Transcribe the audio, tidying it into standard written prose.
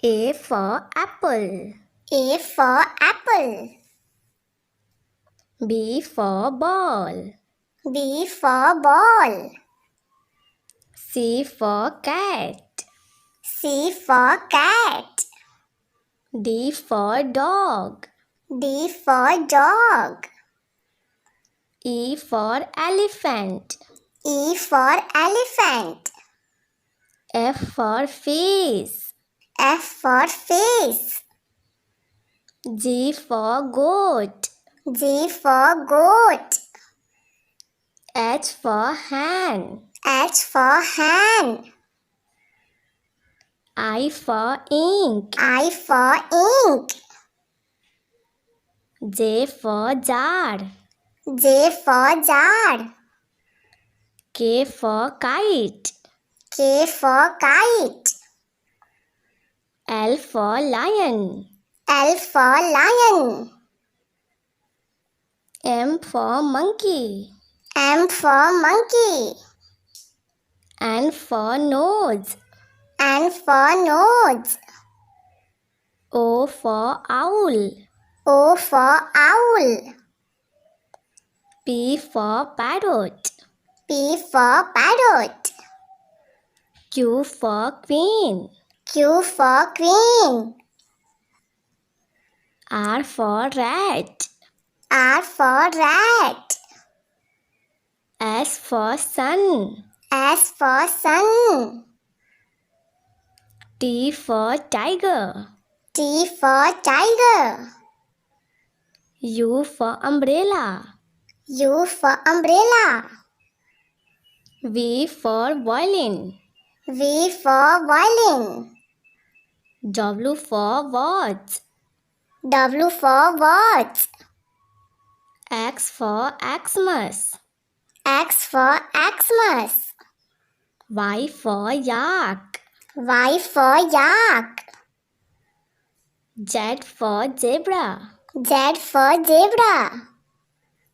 A for apple. A for apple. B for ball. B for ball. C for cat. C for cat. D for dog. D for dog. E for elephant. E for elephant. F for face. F for face. G for goat. G for goat. H for hen. H for hen. I for ink. I for ink. J for jar. J for jar. K for kite. K for kite. L for lion. L for lion. M for monkey. M for monkey. N for nose. N for nose. O for owl. O for owl. P for parrot. P for parrot. Q for queen. Q for queen. R for rat. R for rat. S for sun. S for sun. T for tiger. T for tiger. U for umbrella. U for umbrella. V for violin. V for violin. W for watch. W for watch. X for Xmas. X for Xmas. Y for yak. Y for yak. Z for zebra. Z for zebra.